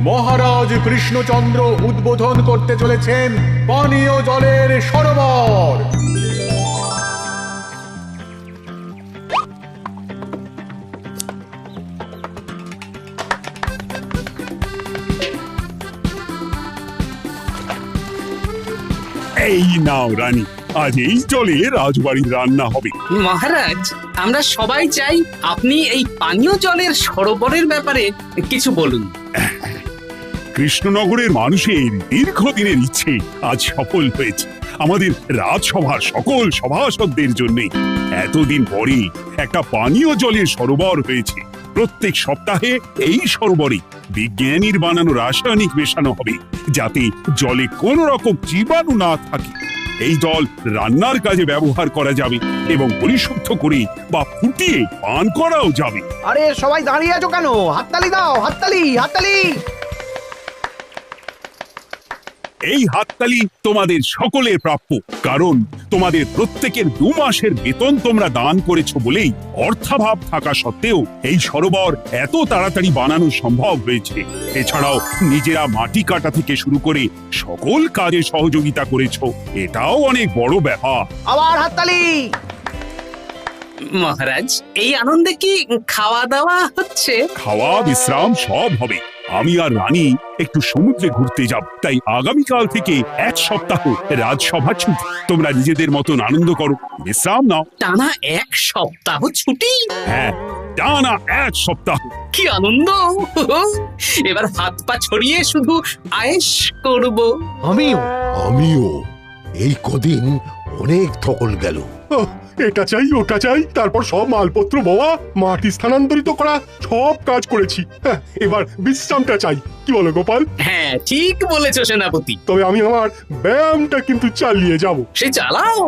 মহারাজ কৃষ্ণচন্দ্র উদ্বোধন করতে চলেছেন পানীয় জলের সরোবর। এই নাও রানী, আজ এই জলে রাজবাড়ির রান্না হবে। মহারাজ, আমরা সবাই চাই আপনি এই পানীয় জলের সরোবরের ব্যাপারে কিছু বলুন। কৃষ্ণনগরের মানুষের দীর্ঘদিনের ইচ্ছে আজ সফল হয়েছে। আমাদের রাজসভার সকল সভাসদদের জন্য এতদিন পরে একটা পানীয় জলের সরোবর হয়েছে। প্রত্যেক সপ্তাহে এই সরোবরে বিজ্ঞানীর বানানো রাসায়নিক মেশানো হবে, যাতে জলে কোনো রকম জীবাণু না থাকে। এই জল রান্নার কাজে ব্যবহার করা যাবে এবং পরিশুদ্ধ করে বা ফুটিয়ে পান করাও যাবে। আরে সবাই দাঁড়িয়ে আছো কেন? হাততালি দাও, হাততালি, হাততালি। এই হাততালি তোমাদের সকলের প্রাপ্য, কারণ তোমাদের প্রত্যেকের 2 মাসের বেতন তোমরা দান করেছো বলেই অর্থাভাব থাকা সত্ত্বেও এই সরোবর এত তাড়াতাড়ি বানানো সম্ভব হয়েছে। এছাড়াও নিজেরা মাটি কাটা থেকে শুরু করে সকল কাজে সহযোগিতা করেছো, এটাও অনেক বড় ব্যাপার। আবার হাততালি। মহারাজ, এই আনন্দে কি খাওয়া দাওয়া হচ্ছে? খাওয়া বিশ্রাম সব হবে। আমি আর রানী একটু সমুদ্রে ঘুরতে যাব, তাই আগামীকাল থেকে 1 সপ্তাহ রাজসভা ছুটি। তোমরা নিজেদের মতন আনন্দ করো, বিশ্রাম নাও। টানা 1 সপ্তাহ ছুটি? হ্যাঁ, টানা 1 সপ্তাহ। কি আনন্দ! এবার হাত পা ছড়িয়ে শুধু আয়েশ করব। আমিও এই কদিন অনেক ধকল গেল। এটা চাই ওটা চাই, তারপর সব মালপত্র বওয়া, মাটি স্থানান্তরিত করা, সব কাজ করেছি। এবার বিশ্রামটা চাই। কি বলো গোপাল? হ্যাঁ, ঠিক বলেছো সেনাপতি। তবে আমি আমার ব্যায়ামটা কিন্তু চালিয়ে যাব। সে চালাও,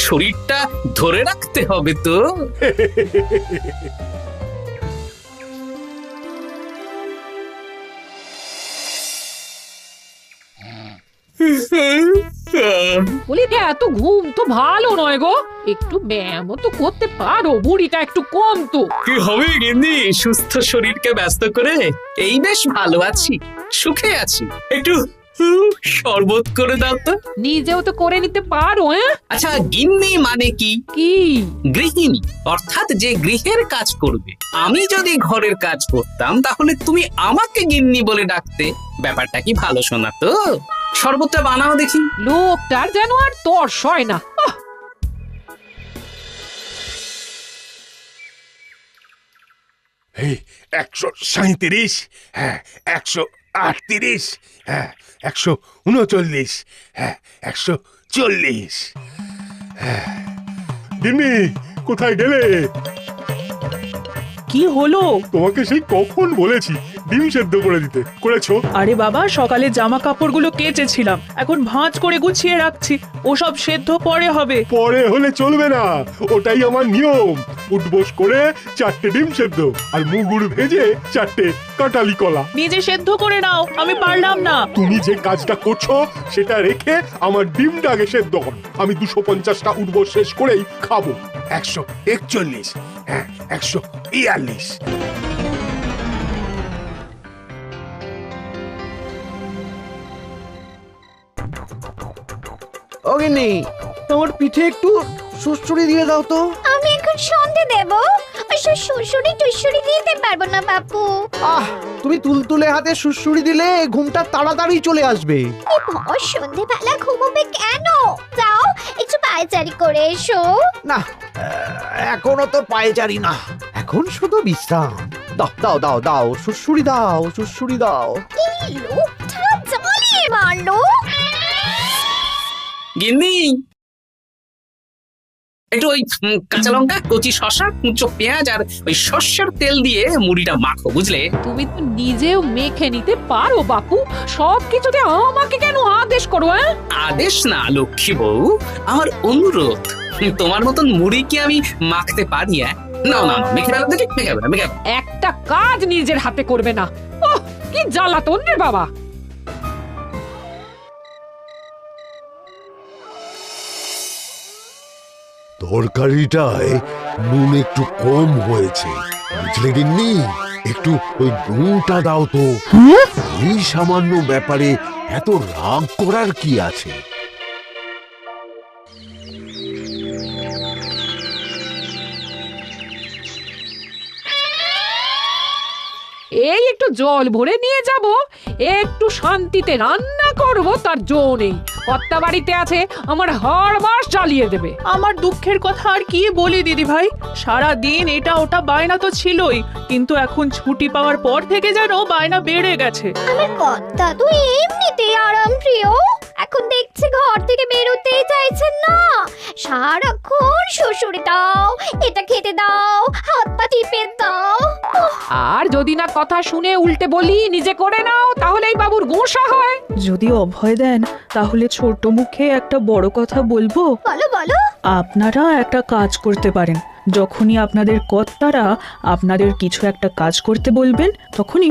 শরীরটা ধরে রাখতে হবে তো। বলি এত ঘুম তো ভালো নয় গো, একটু ব্যায়ামও তো করতে পারো, বুড়িটা একটু কম তো। কি হবে গিন্নি, সুস্থ শরীরকে ব্যস্ত করে এই বেশ ভালো আছি, সুখে আছি। একটু শরবত করে দাও তো। নিজেও তো করে নিতে পারো। আচ্ছা, গিন্নি মানে কি? কি? গৃহিণী, অর্থাৎ যে গৃহের কাজ করবে। আমি যদি ঘরের কাজ করতাম তাহলে তুমি আমাকে গিন্নি বলে ডাকতে। ব্যাপারটা কি ভালো শোনা তো? শরবতটা বানাও দেখি। লোকটার যেন আর তর্স হয় না। এই 137, হ্যাঁ 138, হ্যাঁ 139, হ্যাঁ 140। গিন্নি, কোথায় গেলে? কি হলো? তোমাকে সেই কখন বলেছি ডিম সেদ্ধ করে দিতে, করেছো? আরে বাবা, সকালে জামা কাপড়গুলো কেচেছিলাম, এখন ভাঁজ করে গুছিয়ে রাখছি। ওসব সেদ্ধ পরে হবে। পরে হলে চলবে না, ওটাই আমার নিয়ম। উঠবোস করে 4টে ডিম সেদ্ধ আর মুগুর ভেজে 4টে কাঁঠালি কলা। নিজে সেদ্ধ করে নাও, আমি পারলাম না। তুমি যে কাজটা করছো সেটা রেখে আমার ডিমটা আগে সেদ্ধ করো। আমি 250টা উঠবোস শেষ করেই খাবো। 141, হ্যাঁ 142। ও গিন্নি, তোমার পিঠে একটু সুড়সুড়ি দিয়ে দাও তো। আমি এখন সন্ধে দেব, ওসব সুড়সুড়ি টুসুড়ি দিতে পারবো না বাপু। তুমি তুলতুলে হাতে সুড়সুড়ি দিলে ঘুমটা তাড়াতাড়ি চলে আসবে। সন্ধেবেলা ঘুমোবে কেন? যাও একটু পায়চারি করে এসো। না, এখনো তো পায়চারি না, এখন শুধু বিশ্রাম। দাও দাও দাও দাও, সুড়সুড়ি দাও, সুড়সুড়ি দাও। এই লোকটা জ্বালিয়ে মারলো। গিন্নি, একটু ওই কাঁচা লঙ্কা, কচি শসা, কুচো পেঁয়াজ আর ওই সর্ষের তেল দিয়ে মুড়িটা মাখো, বুঝলে? তুমি তো নিজেও মেখে নিতে পারো বাপু, সব কিছুতে আমাকে কেন আদেশ করো? আদেশ না লক্ষ্মী বউ, আমার অনুরোধ। তোমার মতন মুড়ি কি আমি মাখতে পারি? না না না, মেখে ফেলো দেখি, মেখে ফেলো, মেখে ফেলো। একটা কাজ নিজের হাতে করবে না। ওহ, কি জ্বালাতন রে বাবা। তরকারিটায় নুন একটু কম হয়েছে, বুঝলে গিন্নি? একটু ওই নুনটা দাও তো। এই সামান্য ব্যাপারে এত রাগ করার কি আছে? এই একটু জল ভরে নিয়ে যাব, একটু শান্তিতে রান্না করব তার জো নেই। কর্তা বাড়িতে আছে, আমার হাড় মাস চালিয়ে দেবে। আমার দুঃখের কথা আর কি বলি দিদি ভাই, সারা দিন এটা ওটা বায়না তো ছিলই, কিন্তু এখন ছুটি পাওয়ার পর থেকে যেন বায়না বেড়ে গেছে। আমার কর্তা তো এমনিতেই আরাম প্রিয়, এখন দেখছি ঘর থেকে বেরোতেই চাইছেন না। সারাক্ষণ শ্বশুরে দাও, এটা খেতে দাও, হাত পা টিপে দাও। আর যদি না কথা শুনে উল্টে বলি নিজে করে নাও, তাহলেই বাবুর গোসা হয়। যদি অভয় দেন তাহলে ছোট মুখে একটা বড় কথা বলবো। বলো বলো। আপনারা একটা কাজ করতে পারেন, যখনই আপনাদের কর্তারা আপনাদের কিছু একটা কাজ করতে বলবেন তখনই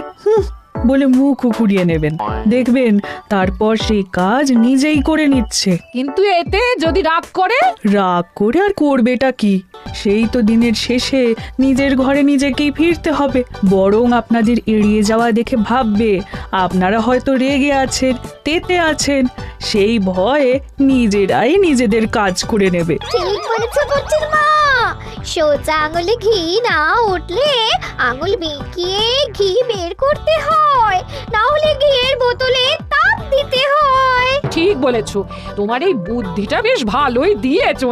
বলে মুখ ঘুরিয়ে নেবেন, দেখবেন তারপর সেই কাজ নিজেই করে নিচ্ছে। কিন্তু এতে যদি রাগ করে? রাগ করে আর করবেটা কি, সেই তো দিনের শেষে নিজের ঘরে নিজেকেই ফিরতে হবে। বরং আপনাদের এড়িয়ে যাওয়া দেখে ভাববে আপনারা হয়তো রেগে আছেন, তেতে আছেন, সেই ভয়ে নিজেরাই নিজেদের কাজ করে নেবে। ঠিক বলেছ বুচির মা, সোজা আঙুলে ঘি না উঠলে আঙুল বেঁকিয়ে ঘি বের করতে হয়, না হলে ঘিয়ের বোতলে তাপ দিতে হয়। ঠিক বলেছো, তোমার এই বুদ্ধিটা বেশ ভালোই দিয়েছো।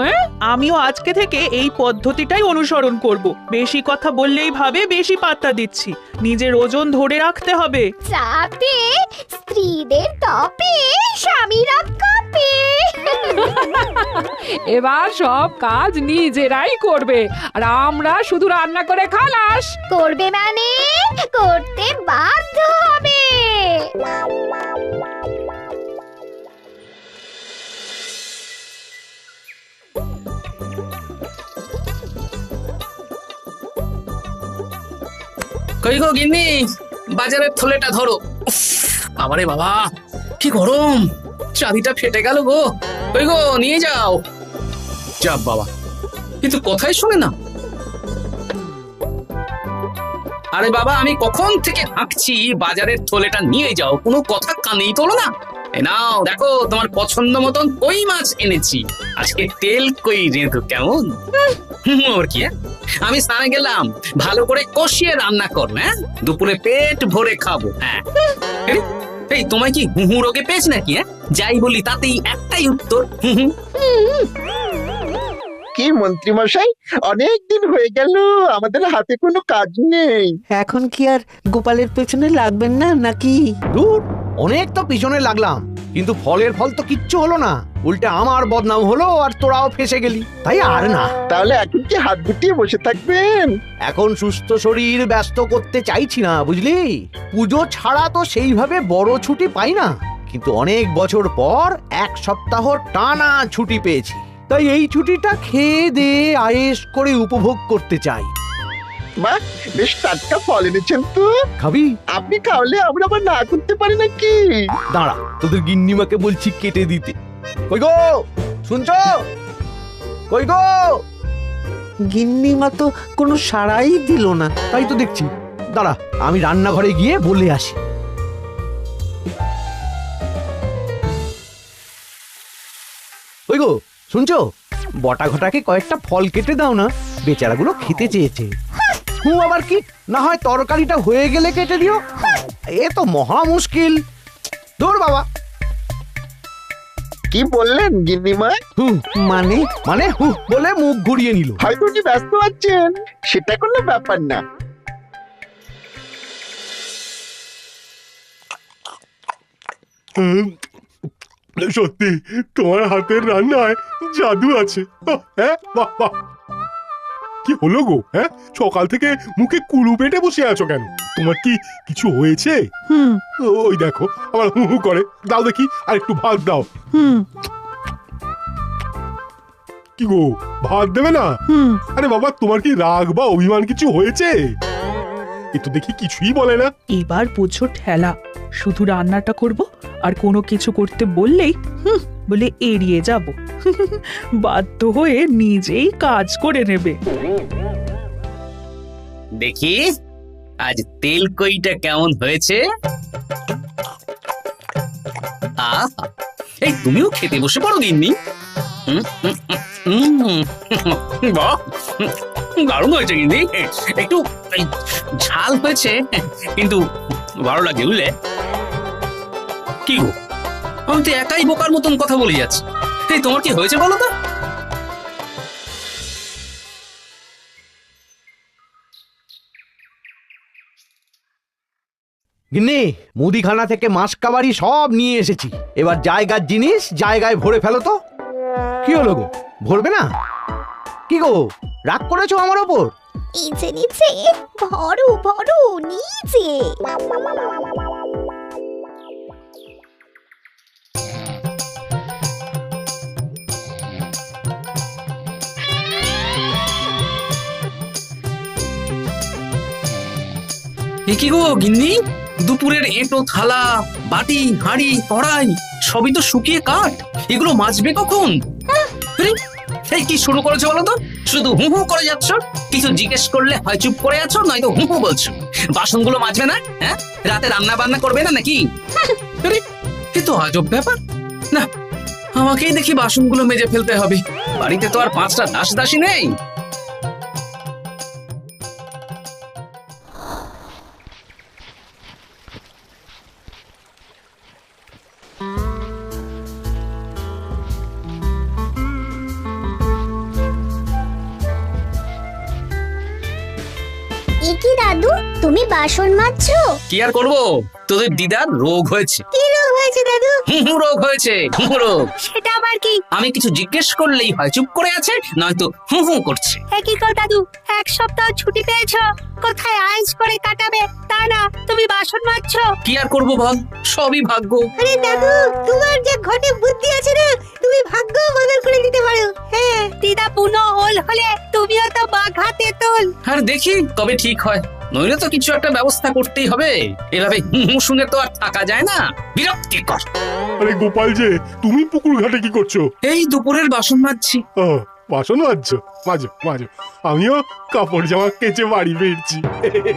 আমিও আজকে থেকে এই পদ্ধতিটাই অনুসরণ করব। বেশি কথা বললেই ভাবে বেশি পাত্তা দিচ্ছি, নিজের ওজন ধরে রাখতে হবে, যাতে স্ত্রীদের তপে স্বামীরা কাঁপে। এবার সব কাজ নিজেরাই করবে, আর আমরা শুধু রান্না করে খালাস। করবে মানে করতে বাধ্য হবে। কই গো গিন্নি, বাজারের থলেটা ধরো। উফ, বাবারে বাবা, কি গরম, চাবিটা ফেটে গেল গো। কই গো, নিয়ে যাও। যা বাবা, কিন্তু কোথায় শুনে না। আরে বাবা, আমি কখন থেকে হাঁকছি বাজারের থলেটা নিয়ে যাও, কোনো কথা কানেই তোলো না। এই নাও দেখো, তোমার পছন্দ মতন কই মাছ এনেছি, আজকে তেল কই রেঁধো কেমন। ওর কি, আমি স্নানে গেলাম, ভালো করে কষিয়ে রান্না কর, হ্যাঁ, দুপুরে পেট ভরে খাবো। হ্যাঁ, এই তোমায় কি হুহু রোগে পেয়েছ নাকি? হ্যাঁ, যাই বলি তাতেই একটাই উত্তর, হুহু। কি মন্ত্রী মশাই, অনেক দিন হয়ে গেল, আমাদের হাতে কোনো কাজ নেই। এখন কি আর গোপালের পেছনে লাগবেন না নাকি? দূর, অনেক তো পিছনে লাগলাম, কিন্তু ফলের ফল তো কিচ্ছু হলো না, উল্টে আমার বদনাম হলো আর তোরাও ফেসে গেলি। তাই আর না। তাহলে এখন কি হাত গুটিয়ে বসে থাকবেন? এখন সুস্থ শরীর ব্যস্ত করতে চাইছি না, বুঝলি? পুজো ছাড়া তো সেইভাবে বড় ছুটি পাই না, কিন্তু অনেক বছর পর এক সপ্তাহ টানা ছুটি পেয়েছি, তাই এই ছুটিটা খেয়ে দিয়ে আয়েশ করে উপভোগ করতে চাই। বাহ, বেশ টাটকা ফল এনেছেন তো। খাবি? আপনি খাওয়ালে আমরা আবার না করতে পারি নাকি? দাঁড়া, তোদের গিন্নিমাকে বলছি কেটে দিতে। কই গো, শুনছো? কই গো? গিন্নিমা তো কোনো সাড়াই দিল না, তাই তো দেখছি। দাঁড়া, আমি রান্নাঘরে গিয়ে বলে আসি। কই গো, শুনছো? বটা ঘটাকে কয়েকটা ফল কেটে দাও না, বেচারাগুলো খেতে চেয়েছে। আবার কি, না হয় তরকারিটা হয়ে গেলে কেটে দিও। এ তো মহা মুশকিল। দূর বাবা। কি বললেন গিন্নিমা? মানে মানে বলে মুখ ঘুরিয়ে নিল। হয়তো উনি ব্যস্ত আছেন, সেটা কোনো ব্যাপার না। সত্যি তোমার হাতের রান্নায় জাদু আছে। হ্যাঁ, বাহ বাহ। কি হলো গো? হ্যাঁ, সকাল থেকে মুখে কুলু পেটে বসে আছো কেন? তোমার কি কিছু হয়েছে? ওই দেখো আবার হু হু করে। দাও দেখি, আর একটু ভাত দাও। কি গো, ভাত দেবে না? আরে বাবা, তোমার কি রাগ বা অভিমান কিছু হয়েছে? এ তো দেখি কিছুই বলে না। এবার বুঝো ঠেলা, শুধু রান্নাটা করব, আর কোনো কিছু করতে বললেই বলে এড়িয়ে যাব। বাধ্য হয়ে নিজেই কাজ করে নেবে। দেখি, আজ তেল কইটা কেমন হয়েছে? আহা, এই তুমিও খেতে বসে পড়ো গিন্নি। বাহ, দারুণ হয়েছে গিন্নি। একটু এই, ঝাল হয়েছে কিন্তু ভালো লাগে বুঝলে। কি গো, আমি তো একাই বোকার মতন কথা বলে যাচ্ছি। এই তোমার কি হয়েছে বলো তো? গিন্নি, মুদিখানা থেকে মাসকাবারি সব নিয়ে এসেছি। এবার জায়গার জিনিস জায়গায় ভরে ফেলো তো। কি হলো গো, ভরবে না? কি গো, রাগ করেছো আমার ওপর? নিচে নিচে ভরো ভরো নিচে। এ কি গো গিন্নি, দুপুরের এঁটো থালা, বাটি, হাঁড়ি, কড়াই সবই তো শুকিয়ে কাঠ। এগুলো মাজবে কখন? আরে, এই কি শুরু করেছো বলো তো? শুধু হু হু করে যাচ্ছ। কিছু জিজ্ঞেস করলে হয় চুপ করে আছো, নয়তো হু হু বলছো। বাসনগুলো মাজবে না? হ্যাঁ, রাতে রান্না বান্না করবে না নাকি? আরে, এ তো আজব ব্যাপার। না, আমাকেই দেখি বাসনগুলো মেজে ফেলতে হবে। বাড়িতে তো আর 5টা দাস দাসী নেই। কি দাদু, তুমি বাসন মাজছো? কি আর করবো, তোদের দিদার রোগ হয়েছে। কি রোগ হয়েছে দাদু? হুহু রোগ হয়েছে, হুহু রোগ। সেটা আবার কি? আমি কিছু জিজ্ঞেস করলেই হয় চুপ করে আছে, নয়তো হু হু করছে। কি কর দাদু, 1 সপ্তাহ ছুটি পেয়েছো, কোথায় আইস করে কাটাবে তা না তুমি বাসন মাজছো? কি আর করবো বল, সবই ভাগ্য। আরে দাদু, তোমার যে ঘটে বুদ্ধি আছে না, তুমি ভাগ্য বদল করে দিতে পারো। হ্যাঁ, দিদা পুনো ওল হলে তুমিও তো বাঘাতে তোল। আর দেখি কবে ঠিক হয়, নইলে তো কিছু একটা ব্যবস্থা করতেই হবে। এভাবে হু হু শুনে তো আর থাকা যায় না, বিরক্তিকর। আরে গোপাল যে, তুমি পুকুর ঘাটে কি করছো? এই দুপুরের বাসন মাজছি। ও, বাসন মাজছো? মাজো মাজো, আমিও কাপড় জামা কেচে বাড়ি ফিরছি।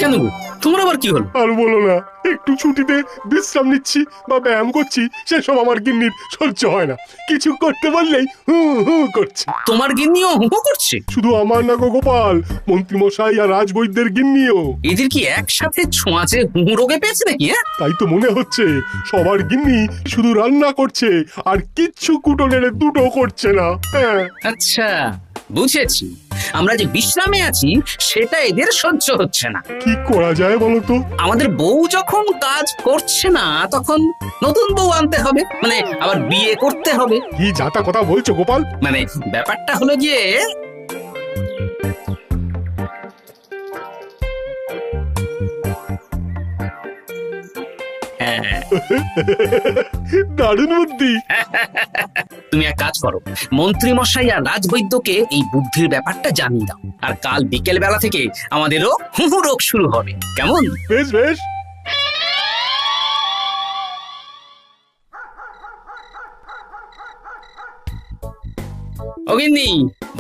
কেন গো, তোমার আবার কি হলো? আর বলো না, একটু ছুটিতে বিশ্রাম নিচ্ছি বা ব্যায়াম করছি, সেসব আমার গিন্নির সহ্য হয় না। কিছু করতে বললেই হু হু করছে। তোমার গিন্নিও হু হু করছে? শুধু আমার না গো গোপাল, মন্ত্রীমশাই আর রাজবৈদ্যের গিন্নিও। এদের কি একসাথে ছোঁয়াচে হু হু রোগে পেয়েছে নাকি? তাই তো মনে হচ্ছে সবার গিন্নি শুধু রান্না করছে আর কিচ্ছু কুটোনের দুটো করছে না। হ্যাঁ, আচ্ছা, বুঝেছি। আমরা যে বিশ্রামে আছি সেটা এদের সহ্য হচ্ছে না। কি করা যায় বলো তো? আমাদের বউ যখন কাজ করছে না, তখন নতুন বউ আনতে হবে, মানে আবার বিয়ে করতে হবে। কি যাতা কথা বলছো গোপাল? মানে ব্যাপারটা হলো গিয়ে, দারুণ বুদ্ধি। তুমি এক কাজ করো, মন্ত্রী মশাই আর রাজবৈদ্যকে এই বুদ্ধির ব্যাপারটা জানিয়ে দাও। আর কাল বিকেল বেলা থেকে আমাদেরও হু হু রোগ শুরু হবে, কেমন? বেশ বেশ। অগিন্নি,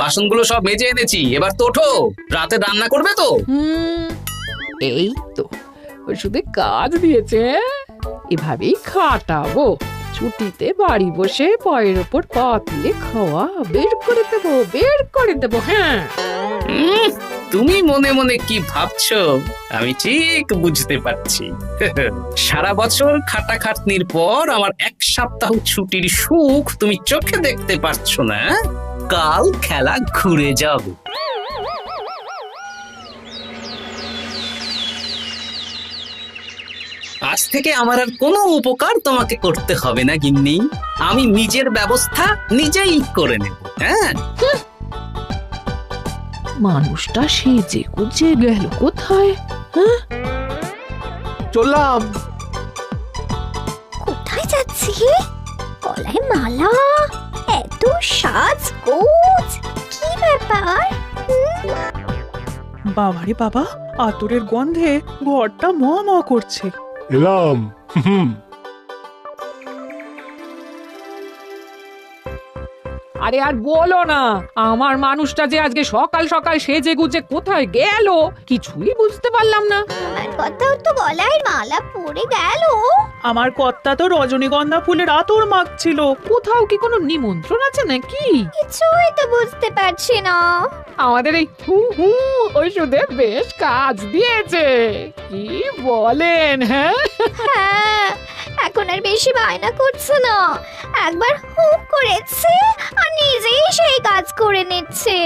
বাসনগুলো সব মেজে এনেছি, এবার তো ওঠো। রাতে রান্না করবে তো? এই তো, শুধু কাজ দিয়েছে, এভাবেই খাটাবো। ছুটিতে বাড়ি বসে পায়ের ওপর পা তুলে খাওয়া বের করে দেবো, বের করে দেবো। হ্যাঁ, তুমি মনে মনে কি ভাবছো আমি ঠিক বুঝতে পারছি। সারা বছর খাটাখাটনির পর আমার 1 সপ্তাহ ছুটির সুখ তুমি চোখে দেখতে পারছো না। কাল খেলা ঘুরে যাবে। আজ থেকে আমার আর কোনো উপকার তোমাকে করতে হবে না গিন্নি। আমি নিজের ব্যবস্থা নিজেই করে নেব। হ্যাঁ, মানুষটা সেজে গুজে গেল কোথায়? হ্যাঁ, চললাম। কোথায় যাচ্ছি? গলায় মালা, এত সাজগোজ, কি ব্যাপার? বাবারে বাবা, আতরের গন্ধে ঘরটা ম ম করছে। এলাম। আরে আর বলো না, আমার মানুষটা যে আজকে সকাল সকাল সেজে গুজে কোথায় গেল কিছুই বুঝতে পারলাম না। আমার কথাও তো গলায় মালা পড়ে গেল। আমার কর্তা তো রজনীগন্ধা ফুলের আতর মাখছিল। কোথাও কি কোনো নিমন্ত্রণ আছে নাকি? কিছুই তো বুঝতে পারছি না। আমাদের এই হু হু ওষুধে বেশ কাজ দিয়েছে, কি বলেন? হ্যাঁ হ্যাঁ, এখন আর বেশি বায়না করছে না। একবার হুক করেছে আর নিজেই সেই কাজ করে নিচ্ছে।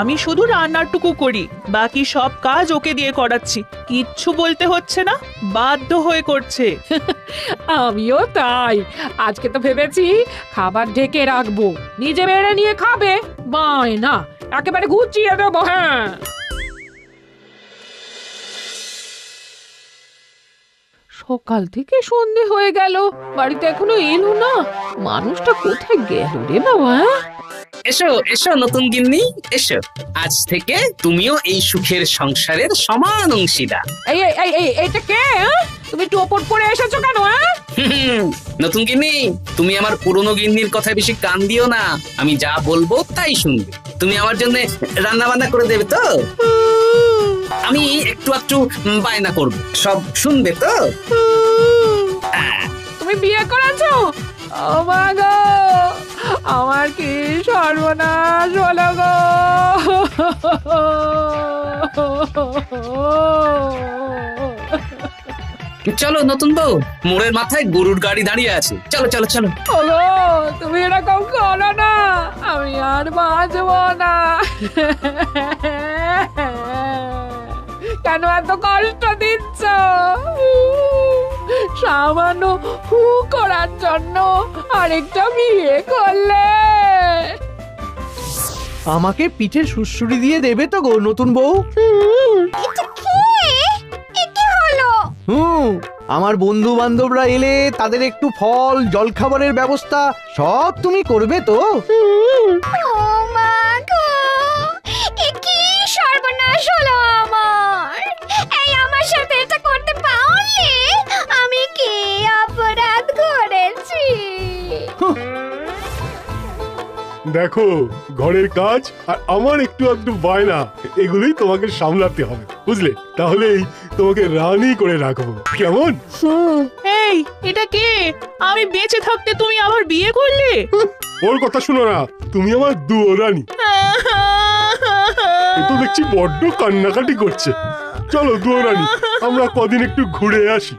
আমি শুধু রান্নাটুকু করি, বাকি সব কাজ ওকে দিয়ে করাচ্ছি। কিচ্ছু বলতে হচ্ছে না, বাধ্য হয়ে করছে। আমিও তাই। আজকে তো ভেবেছি খাবার ঢেকে রাখবো, নিজে বেড়ে নিয়ে খাবে। বায়না একেবারে গুছিয়ে দেবো। হ্যাঁ, সকাল থেকে সন্ধে হয়ে গেল, বাড়িতে এখনো এলো না। মানুষটা কোথায় গেল রে বাবা? এসো এসো নতুন গিন্নি, এসো। আজ থেকে তুমিও এই সুখের সংসারের সমান অংশীদার। এই এই এই এই এইটা কে? হ্যাঁ? তুমি টোপট পরে এসেছো কেন? হ্যাঁ, নতুন গিন্নি, তুমি আমার পুরনো গিন্নির কথায় বেশি কান দিও না। আমি যা বলবো তাই শুনবে। তুমি আমার জন্য রান্না বান্না করে দেবে তো? আমি একটু একটু বায়না করবো, সব শুনবে তো? তুমি বিয়ে করেছো? ও মা গো, আমার কি সর্বনাশ হলো গো। চলো নতুন বউ, মোড়ের মাথায় গরুর গাড়ি দাঁড়িয়ে আছে, চলো চলো চলো। ওগো, তুমি এরকম করো না, আমি আর বাঁচবো না। কেন এত কষ্ট দিচ্ছ? সামান্য হু করার জন্য আরেকটা বিয়ে করলে? আমাকে পিঠে সুড়সুড়ি দিয়ে দেবে তো গো নতুন বউ? এটা কি? এ কি হলো? আমার বন্ধু বান্ধবরা এলে তাদের একটু ফল জলখাবারের ব্যবস্থা সব তুমি করবে তো? ও মা গো, এ কি সর্বনাশ হলো আমার! এই আমার সাথে এটা করতে পারলে আমি কি অপরাধ করেছি? দেখো, ঘরের কাজ আর আমার একটু আধটু বায়না, এগুলোই তোমাকে সামলাতে হবে, বুঝলে? তাহলেই তোমাকে রানী করে রাখবো, কেমন? এই, এটা কে? আমি বেঁচে থাকতে তুমি আবার বিয়ে করলে? ওর কথা শুনো না, তুমি আমার দুয়ো রানী। এ তো দেখছি বড্ড কান্নাকাটি করছে। চলো দুয়ো রানী, আমরা কদিন একটু ঘুরে আসি।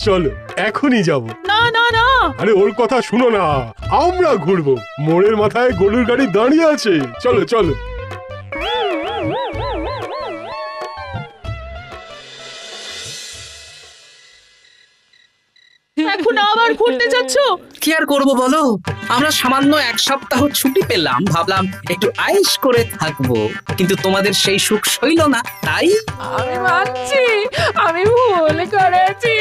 চলো, এখনই যাব। না না না, আরে ওর কথা শুনো না, আমরা ঘুরবো। মোড়ের মাথায় গরুর গাড়ি দাঁড়িয়ে আছে, চলো চলো। এখন আবার ঘুরতে যাচ্ছ? কি আর করবো বলো, আমরা সামান্য এক সপ্তাহ ছুটি পেলাম, ভাবলাম একটু আয়েশ করে থাকবো, কিন্তু তোমাদের সেই সুখ সইল না, তাই। আমি মানছি আমি ভুল করেছি,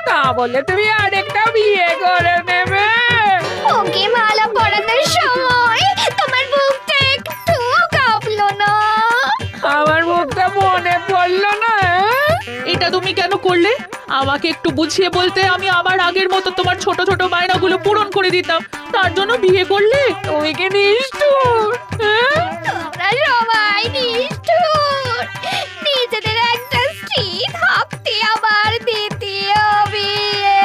তা বলে তুমি আরেকটা বিয়ে করে নেবে? ওকে মালা পরানোর সময় তোমার বুকটা একটু কাঁপলো না? আমার মুখটা মনে পড়লো না? এটা তুমি কেন করলে? আমাকে একটু বুঝিয়ে বলতে আমি আবার আগের মতো তোমার ছোট ছোট বায়নাগুলো পূরণ করে দিতাম। তার জন্য বিয়ে করলে? তুমি কি নিষ্ঠুর? হ্যাঁ? তোমরা সবাই নিষ্ঠুর। নিজেদের একটা স্ত্রী থাকতে আবার দ্বিতীয় বিয়ে।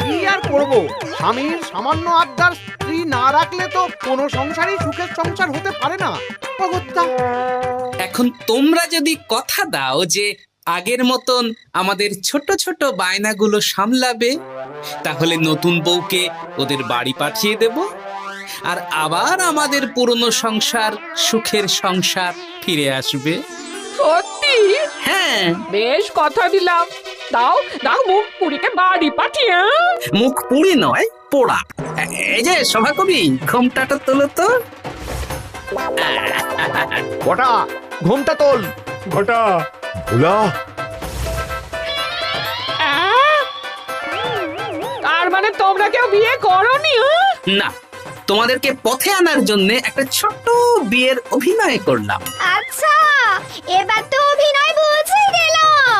কি আর করবো, স্বামীর সামান্য আবদার স্ত্রী না রাখলে তো কোনো সংসারই সুখের সংসার হতে পারে না। অগত্যা এখন তোমরা যদি কথা দাও যে আগের মতন আমাদের ছোট ছোট বায়নাগুলো সামলাবে, তাহলে নতুন বউকে ওদের বাড়ি পাঠিয়ে দেব, আর আবার আমাদের পুরনো সংসার, সুখের সংসার ফিরে আসবে। সত্যি? হ্যাঁ, বেশ কথা দিলাম। দাও দাও মুখ পুরীকে বাড়ি পাঠিয়ে। মুখ পুড়ি নয়, পোড়া। এই যে সভাকবি, ঘোমটাটা তোলো তো। ঘটা, ঘুমটা তোল। ঘটা, ভোলা, তার মানে তোমরা কেউ বিয়ে করোনি? না, তোমাদেরকে পথে আনার জন্য একটা ছোট্ট বিয়ের অভিনয় করলাম। আচ্ছা, এবার তো অভিনয় বুঝে গেলাম।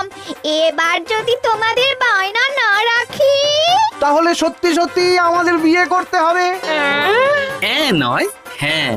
এবার যদি তোমাদের বায়না না রাখি, তাহলে সত্যি সত্যি আমাদের বিয়ে করতে হবে। নয় হ্যাঁ